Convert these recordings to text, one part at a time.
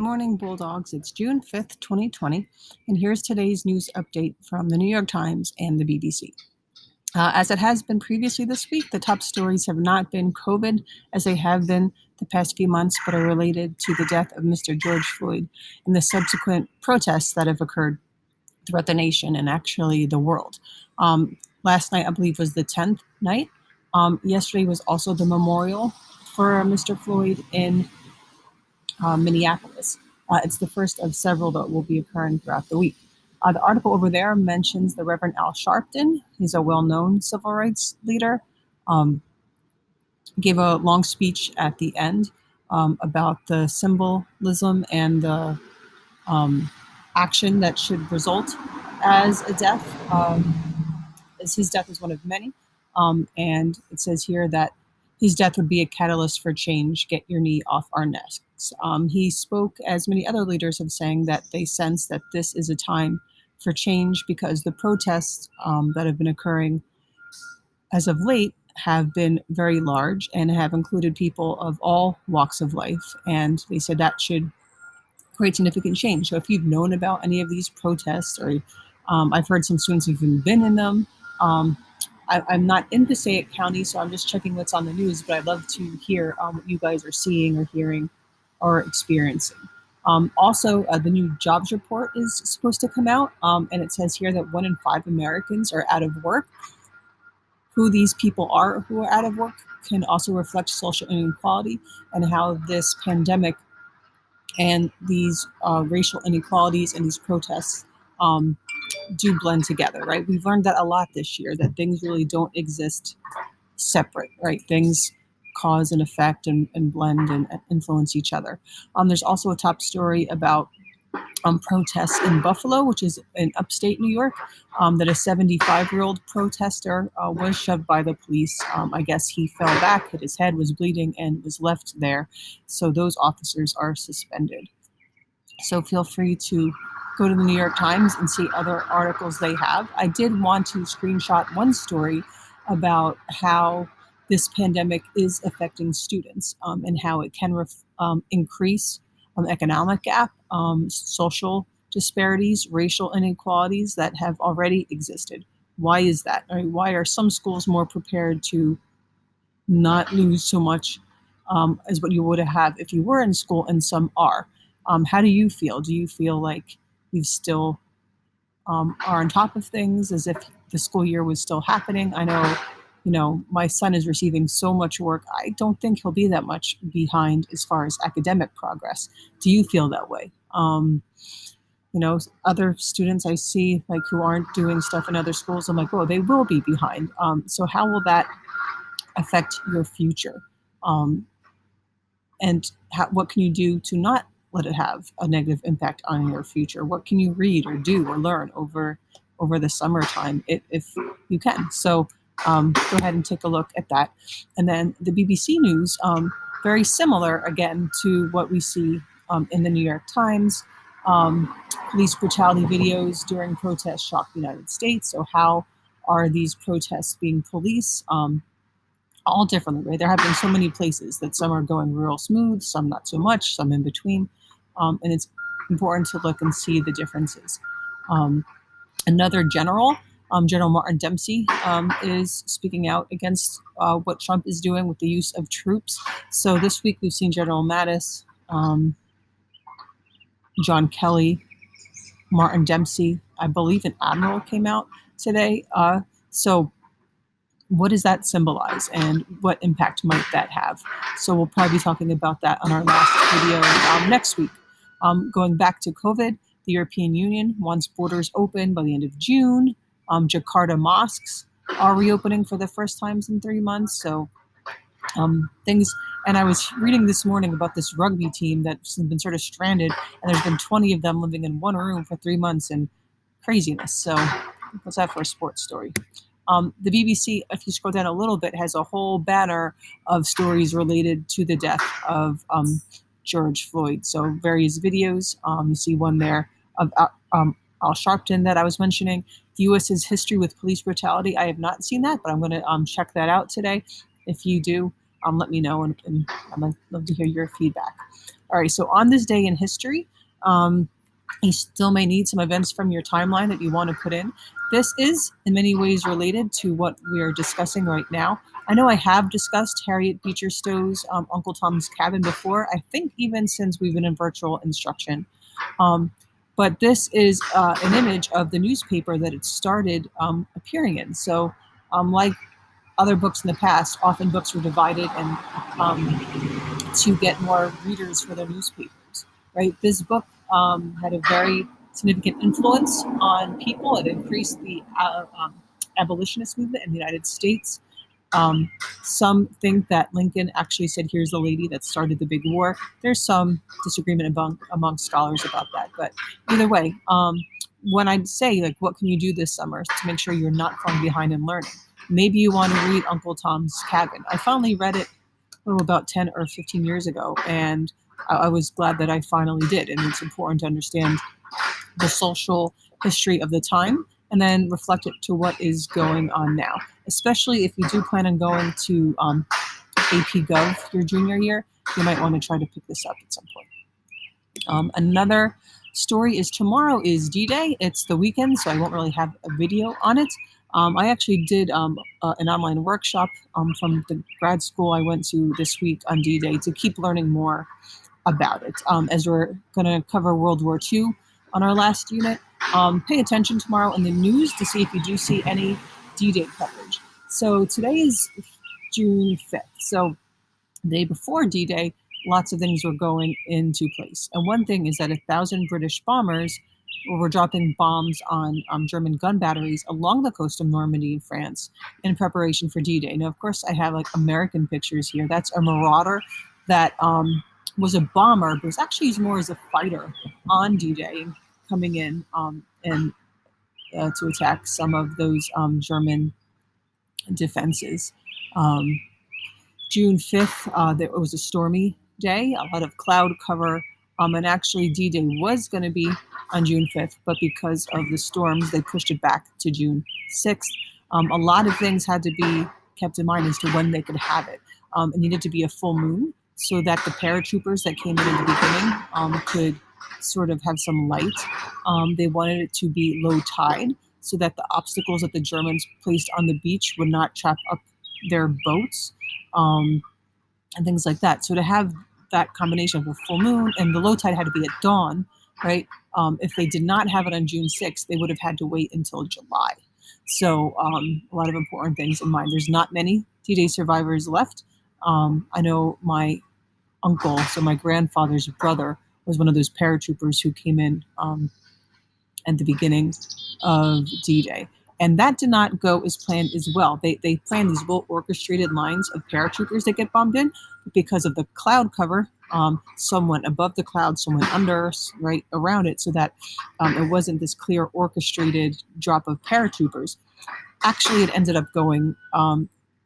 Morning Bulldogs. It's June 5th, 2020, and here's today's news update from the New York Times and the BBC. As it has been previously this week, the top stories have not been COVID as they have been the past few months, but are related to the death of Mr. George Floyd and the subsequent protests that have occurred throughout the nation and actually the world. Last night, I believe, was the 10th night. Yesterday was also the memorial for Mr. Floyd in Minneapolis. It's the first of several that will be occurring throughout the week. The article over there mentions the Reverend Al Sharpton. He's a well-known civil rights leader. Gave a long speech at the end about the symbolism and the action that should result as a death. As his death is one of many. And it says here that his death would be a catalyst for change. Get your knee off our necks. He spoke, as many other leaders have saying, that they sense that this is a time for change because the protests that have been occurring as of late have been very large and have included people of all walks of life. And they said that should create significant change. So if you've known about any of these protests, or I've heard some students who've even been in them, I'm not in Passaic County, so I'm just checking what's on the news, but I'd love to hear what you guys are seeing or hearing or experiencing. Also, the new jobs report is supposed to come out, and it says here that 1 in 5 Americans are out of work. Who these people are who are out of work can also reflect social inequality and how this pandemic and these racial inequalities and these protests do blend together, right? We've learned that a lot this year, that things really don't exist separate, right? Things cause and effect and blend and influence each other. There's also a top story about protests in Buffalo, which is in upstate New York, that a 75-year-old protester was shoved by the police. I guess he fell back, hit his head, was bleeding, and was left there. So those officers are suspended. So feel free to go to the New York Times and see other articles they have. I did want to screenshot one story about how this pandemic is affecting students and how it can increase economic gap, social disparities, racial inequalities that have already existed. Why is that? I mean, why are some schools more prepared to not lose so much as what you would have if you were in school, and some are? How do you feel? Do you feel like you still are on top of things as if the school year was still happening? I know, my son is receiving so much work. I don't think he'll be that much behind as far as academic progress. Do you feel that way? Other students I see like who aren't doing stuff in other schools, I'm like, oh, they will be behind. So how will that affect your future? And what can you do to not let it have a negative impact on your future? What can you read or do or learn over the summertime if you can? So go ahead and take a look at that. And then the BBC News, very similar again to what we see in the New York Times. Police brutality videos during protests shock the United States. So how are these protests being policed? All differently, right? There have been so many places that some are going real smooth, some not so much, some in between. And it's important to look and see the differences. Another general, General Martin Dempsey, is speaking out against what Trump is doing with the use of troops. So this week we've seen General Mattis, John Kelly, Martin Dempsey, I believe an admiral came out today. So what does that symbolize and what impact might that have? So we'll probably be talking about that on our last video next week. Going back to COVID, the European Union wants borders open by the end of June. Jakarta mosques are reopening for the first time in 3 months. So things, and I was reading this morning about this rugby team that's been sort of stranded, and there's been 20 of them living in one room for 3 months, and craziness. So what's that for a sports story? The BBC, if you scroll down a little bit, has a whole banner of stories related to the death of George Floyd. So various videos. You see one there of Al Sharpton that I was mentioning. The U.S.'s history with police brutality. I have not seen that, but I'm going to check that out today. If you do, let me know, and I'd love to hear your feedback. All right, so on this day in history, you still may need some events from your timeline that you want to put in. This is in many ways related to what we're discussing right now. I know I have discussed Harriet Beecher Stowe's Uncle Tom's Cabin before, I think even since we've been in virtual instruction. Um, but this is an image of the newspaper that it started appearing in. So, like other books in the past, often books were divided and to get more readers for their newspapers, right? This book had a very significant influence on people. It increased the abolitionist movement in the United States. Um, some think that Lincoln actually said, "Here's the lady that started the big war." There's some disagreement among scholars about that, but either way, when I say like, what can you do this summer to make sure you're not falling behind in learning? Maybe you want to read Uncle Tom's Cabin. I finally read it about 10 or 15 years ago, and I was glad that I finally did. And it's important to understand the social history of the time and then reflect it to what is going on now, especially if you do plan on going to AP Gov your junior year. You might want to try to pick this up at some point. Another story is tomorrow is D-Day. It's the weekend, so I won't really have a video on it. I actually did an online workshop from the grad school I went to this week on D-Day to keep learning more about it. As we're going to cover World War II on our last unit, pay attention tomorrow in the news to see if you do see any D-Day coverage. So today is June 5th. So the day before D-Day, lots of things were going into place. And one thing is that 1,000 British bombers were dropping bombs on German gun batteries along the coast of Normandy in France in preparation for D-Day. Now, of course, I have like American pictures here. That's a Marauder that was a bomber, but was actually used more as a fighter on D-Day, coming in and to attack some of those German defenses. June 5th, there was a stormy day, a lot of cloud cover, and actually D-Day was going to be on June 5th, but because of the storms, they pushed it back to June 6th. A lot of things had to be kept in mind as to when they could have it. It needed to be a full moon so that the paratroopers that came in at the beginning could sort of have some light. They wanted it to be low tide so that the obstacles that the Germans placed on the beach would not trap up their boats. And things like that. So to have that combination of a full moon and the low tide had to be at dawn, right? If they did not have it on June 6th, they would have had to wait until July. So a lot of important things in mind. There's not many D-Day survivors left. I know my uncle, so my grandfather's brother, was one of those paratroopers who came in at the beginning of D-Day. And that did not go as planned as well. They planned these well orchestrated lines of paratroopers that get bombed in, but because of the cloud cover, some went above the cloud, some went under, right around it, so that it wasn't this clear orchestrated drop of paratroopers. Actually, it ended up going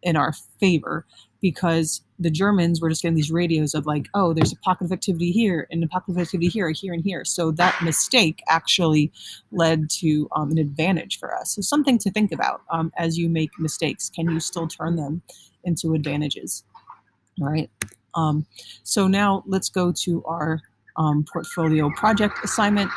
in our favor because the Germans were just getting these radios of like, oh, there's a pocket of activity here and a pocket of activity here, here and here. So that mistake actually led to an advantage for us. So something to think about as you make mistakes. Can you still turn them into advantages? All right. So now let's go to our portfolio project assignment.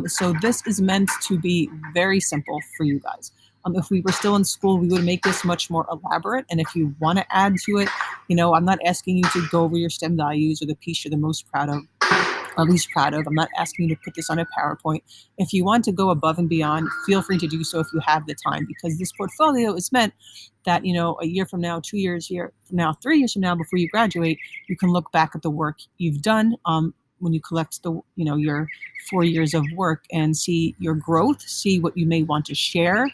So this is meant to be very simple for you guys. If we were still in school, we would make this much more elaborate. And if you want to add to it, I'm not asking you to go over your STEM values or the piece you're the most proud of, or least proud of. I'm not asking you to put this on a PowerPoint. If you want to go above and beyond, feel free to do so if you have the time, because this portfolio is meant that, a year from now, 2 years from now, 3 years from now, before you graduate, you can look back at the work you've done. When you collect your 4 years of work and see your growth, see what you may want to share,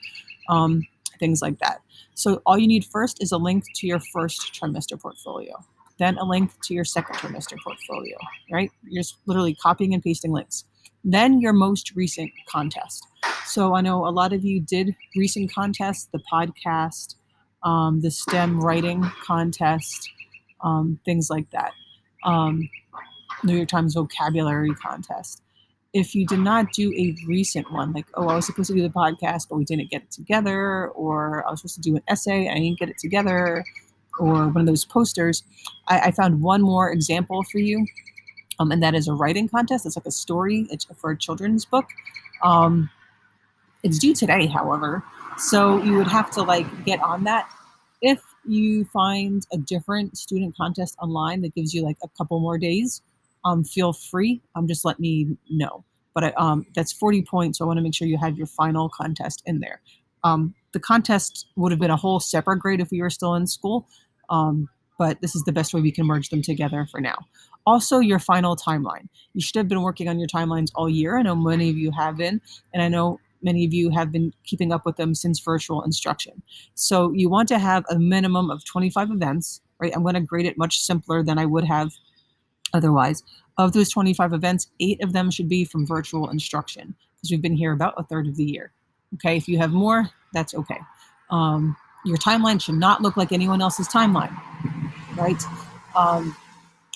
things like that. So all you need first is a link to your first trimester portfolio, then a link to your second trimester portfolio, right? You're just literally copying and pasting links. Then your most recent contest. So I know a lot of you did recent contests, the podcast, the STEM writing contest, things like that. New York Times vocabulary contest. If you did not do a recent one, like, oh, I was supposed to do the podcast, but we didn't get it together, or I was supposed to do an essay, I didn't get it together, or one of those posters, I found one more example for you. And that is a writing contest. It's like a story. It's for a children's book. Um, it's due today, however, so you would have to like get on that. If you find a different student contest online that gives you like a couple more days, feel free. Just let me know. But that's 40 points, so I want to make sure you have your final contest in there. The contest would have been a whole separate grade if we were still in school, but this is the best way we can merge them together for now. Also, your final timeline. You should have been working on your timelines all year. I know many of you have been, and I know many of you have been keeping up with them since virtual instruction. So you want to have a minimum of 25 events, right? I'm going to grade it much simpler than I would have otherwise. Of those 25 events, 8 of them should be from virtual instruction because we've been here about a third of the year. Okay, if you have more, that's okay. Your timeline should not look like anyone else's timeline, right?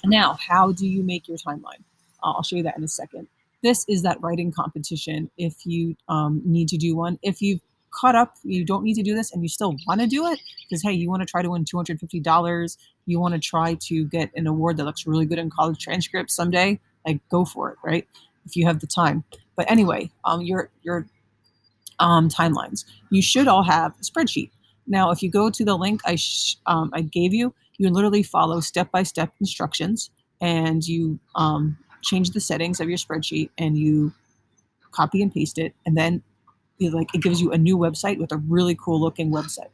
Now, how do you make your timeline? I'll show you that in a second. This is that writing competition if you need to do one. If you've caught up, you don't need to do this and you still want to do it because, hey, you want to try to win $250. You want to try to get an award that looks really good in college transcripts someday, like go for it, right? If you have the time. But anyway, your timelines. You should all have a spreadsheet. Now, if you go to the link I gave you, you literally follow step-by-step instructions and you change the settings of your spreadsheet and you copy and paste it. And then it gives you a new website with a really cool looking website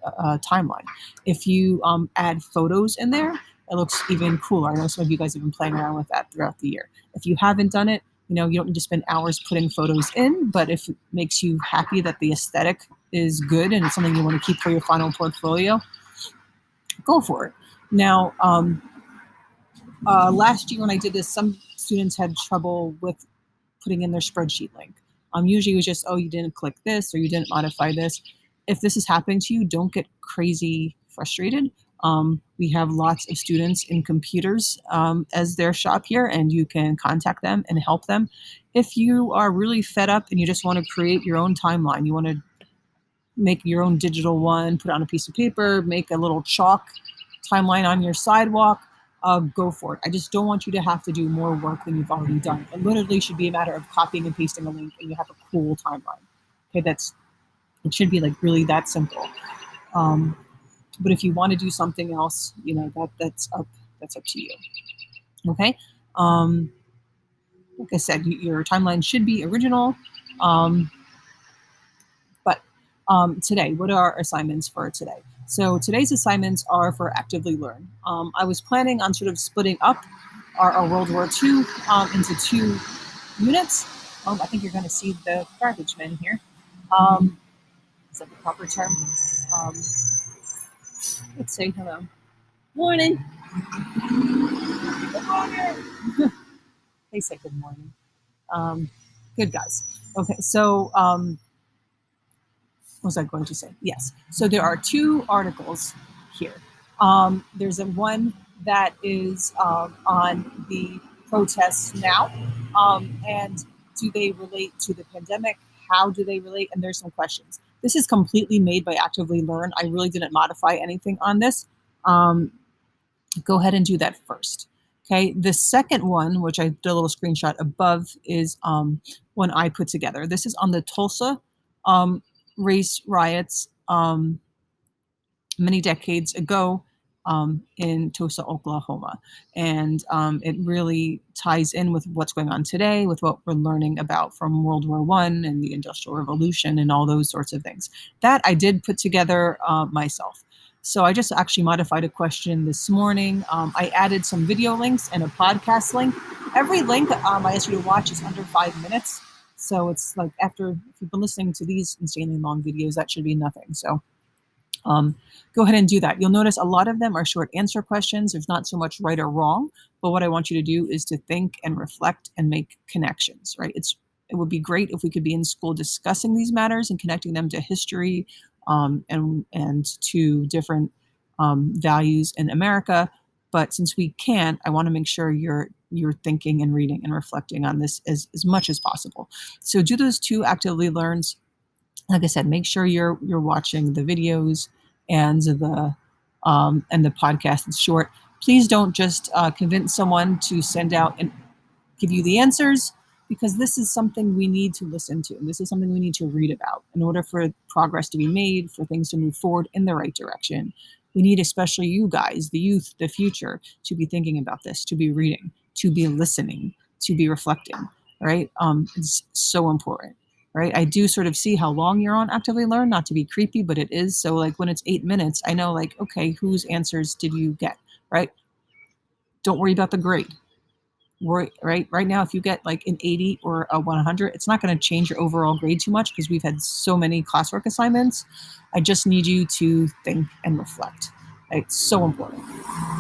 timeline. If you add photos in there, it looks even cooler. I know some of you guys have been playing around with that throughout the year. If you haven't done it, you don't need to spend hours putting photos in, but if it makes you happy that the aesthetic is good and it's something you want to keep for your final portfolio, go for it. Now, last year when I did this, some students had trouble with putting in their spreadsheet link. Usually it was just, oh, you didn't click this or you didn't modify this. If this is happening to you, don't get crazy frustrated. We have lots of students in computers as their shop here, and you can contact them and help them. If you are really fed up and you just want to create your own timeline, you want to make your own digital one, put it on a piece of paper, make a little chalk timeline on your sidewalk, go for it. I just don't want you to have to do more work than you've already done. It literally should be a matter of copying and pasting a link and you have a cool timeline. Okay, it should be like really that simple. But if you want to do something else, that's up to you. Okay. Like I said, your timeline should be original. But today, what are our assignments for today? So today's assignments are for Actively Learn. I was planning on sort of splitting up our World War II into 2 units. I think you're going to see the garbage men here. Is that the proper term? Let's say hello. Morning. Good morning. They say good morning. Good guys. Okay, so what was I going to say? Yes. So there are 2 articles here. There's one that is on the protests now, and do they relate to the pandemic? How do they relate? And there's some questions. This is completely made by Actively Learn. I really didn't modify anything on this. Go ahead and do that first. Okay, the second one, which I did a little screenshot above, is one I put together. This is on the Tulsa race riots many decades ago in Tulsa, Oklahoma. And it really ties in with what's going on today, with what we're learning about from World War I and the Industrial Revolution and all those sorts of things. That I did put together myself. So I just actually modified a question this morning. I added some video links and a podcast link. Every link I ask you to watch is under 5 minutes. So it's like if you've been listening to these insanely long videos, that should be nothing. So go ahead and do that. You'll notice a lot of them are short answer questions. There's not so much right or wrong, but what I want you to do is to think and reflect and make connections, right? It would be great if we could be in school discussing these matters and connecting them to history and to different values in America. But since we can't, I want to make sure you're thinking and reading and reflecting on this as much as possible. So do those 2 Actively Learns. Like I said, make sure you're watching the videos and the podcast. It's short. Please don't just convince someone to send out give you the answers, because this is something we need to listen to. This is something we need to read about in order for progress to be made, for things to move forward in the right direction. We need, especially you guys, the youth, the future, to be thinking about this, to be reading, to be listening, to be reflecting, right? It's so important, right? I do sort of see how long you're on Actively Learn, not to be creepy, but it is. So like when it's 8 minutes, I know like, okay, whose answers did you get, right? Don't worry about the grade. Right now, if you get like an 80 or a 100, it's not going to change your overall grade too much because we've had so many classwork assignments. I just need you to think and reflect. It's so important.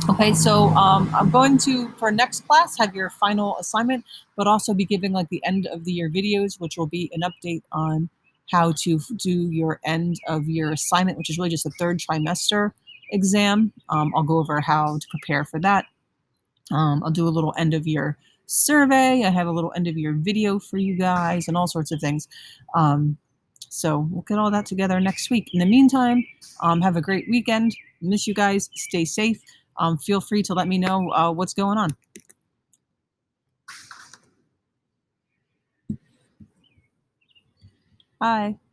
Okay, so I'm going to, for next class, have your final assignment, but also be giving like the end of the year videos, which will be an update on how to do your end of year assignment, which is really just the third trimester exam. I'll go over how to prepare for that. I'll do a little end of year survey. I have a little end of year video for you guys and all sorts of things. So we'll get all that together next week. In the meantime, have a great weekend. Miss you guys. Stay safe. Feel free to let me know what's going on. Bye.